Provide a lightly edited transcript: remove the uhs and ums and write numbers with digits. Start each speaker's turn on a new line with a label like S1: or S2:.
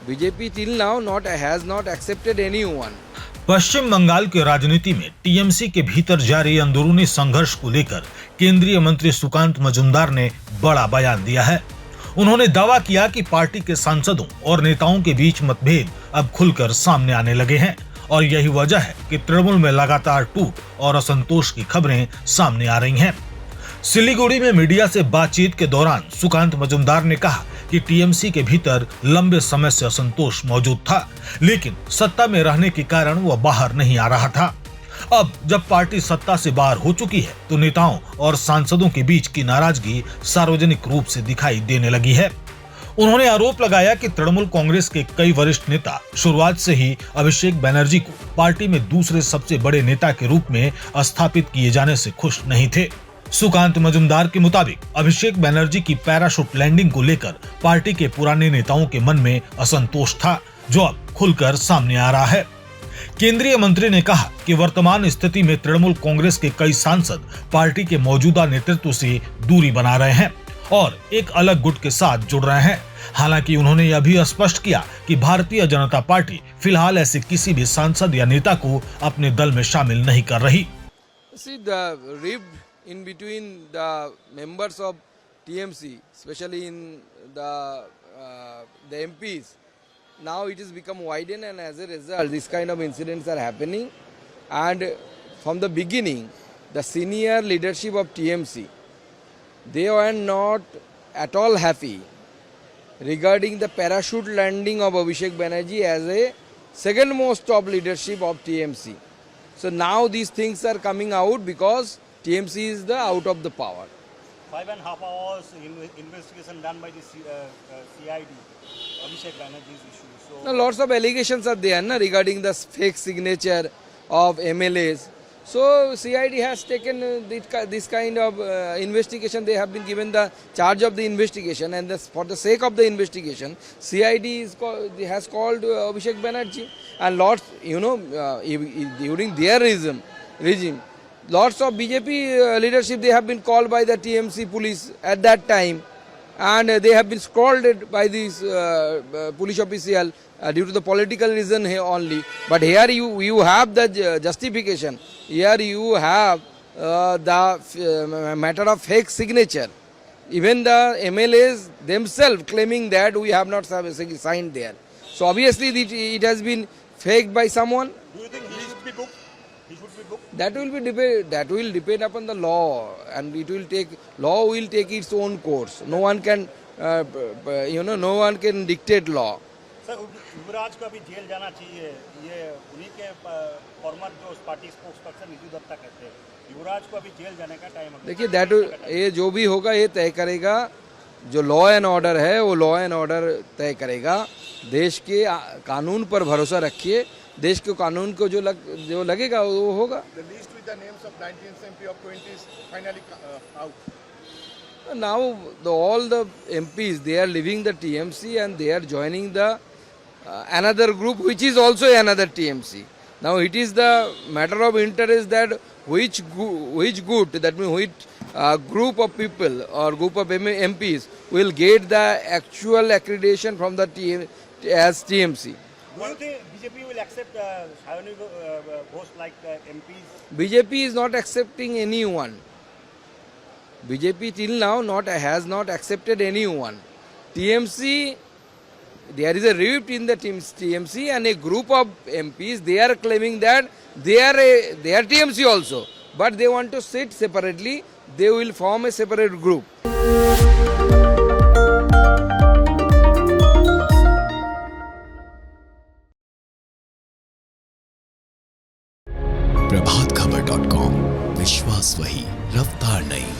S1: BJP till now has not accepted anyone.
S2: पश्चिम बंगाल के राजनीति में टीएमसी के भीतर जारी अंदरूनी संघर्ष को लेकर केंद्रीय मंत्री सुकांत मजूमदार ने बड़ा बयान दिया है। उन्होंने दावा किया कि पार्टी के सांसदों और नेताओं के बीच मतभेद अब खुलकर सामने आने लगे हैं और यही वजह है कि तृणमूल में लगातार टूट और असंतोष की खबरें सामने आ रही हैं। सिलीगुड़ी में मीडिया से बातचीत के दौरान सुकांत मजूमदार ने कहा कि टीएमसी के भीतर लंबे समय से असंतोष मौजूद था, लेकिन सत्ता में रहने के कारण वह बाहर नहीं आ रहा था। अब जब पार्टी सत्ता से बाहर हो चुकी है तो नेताओं और सांसदों के बीच की नाराजगी सार्वजनिक रूप से दिखाई देने लगी है। उन्होंने आरोप लगाया कि तृणमूल कांग्रेस के कई वरिष्ठ नेता शुरुआत से ही अभिषेक बनर्जी को पार्टी में दूसरे सबसे बड़े नेता के रूप में स्थापित किए जाने से खुश नहीं थे। सुकांत मजूमदार के मुताबिक अभिषेक बनर्जी की पैराशूट लैंडिंग को लेकर पार्टी के पुराने नेताओं के मन में असंतोष था, जो अब खुलकर सामने आ रहा है। केंद्रीय मंत्री ने कहा कि वर्तमान स्थिति में तृणमूल कांग्रेस के कई सांसद पार्टी के मौजूदा नेतृत्व से दूरी बना रहे हैं और एक अलग गुट के साथ जुड़ रहे हैं। हालांकि उन्होंने यह भी स्पष्ट किया कि भारतीय जनता पार्टी फिलहाल ऐसे किसी भी सांसद या नेता को अपने दल में शामिल नहीं कर रही।
S1: See the rift in between the members of TMC, especially in the MPs. Now it has become widened, and as a result, this kind of incidents are happening. And from the beginning, the senior leadership of TMC, they were not at all happy regarding the parachute landing of Abhishek Banerjee as a second most top leadership of TMC. So now these things are coming out because TMC is the out of the power.
S3: 5.5 hours investigation done by the CID, Abhishek Banerjee's issue. So
S1: Now lots of allegations are there regarding the fake signature of MLAs. So CID has taken this kind of investigation. They have been given the charge of the investigation, and for the sake of the investigation, CID has called Abhishek Banerjee, and lots, during their regime, lots of BJP leadership, they have been called by the TMC police at that time, and they have been scolded by this police official due to the political reason here only. But here you have the justification. Here you have the matter of fake signature. Even the MLAs themselves claiming that we have not signed there. So obviously it has been faked by someone.
S3: do you think he should be booked? He should be booked?
S1: That will depend upon the law, and law will take its own course. No one can no one can dictate law.
S3: Sir, Yuvraj को अभी jail जाना चाहिए, ये उन्हीं के farmer जो party spokes person Nidhu Dutta कहते हैं, युवराज को अभी जेल जाने का टाइम।
S1: देखिए ये जो भी होगा ये तय करेगा, जो लॉ एंड ऑर्डर है वो लॉ एंड ऑर्डर तय करेगा। देश के कानून पर भरोसा रखिए, देश के कानून को जो लगेगा वो होगा।
S4: The list with the names of 19th MP of 20 is finally out.
S1: Now all the MPs, they are leaving the TMC and they are joining the another group which is also another TMC. Now it is the matter of interest that which group, that means which group of people or group of MPs will get the actual accreditation from the as TMC.
S3: Do you think BJP will accept Sayoni Ghosh like MPs?
S1: BJP is not accepting anyone. BJP till now has not accepted anyone. TMC, there is a rift in the TMC, and a group of MPs, they are claiming that they are TMC also, but they want to sit separately. They will form a separate group.
S5: प्रभातखबर.com, विश्वास वही, रफ्तार नहीं।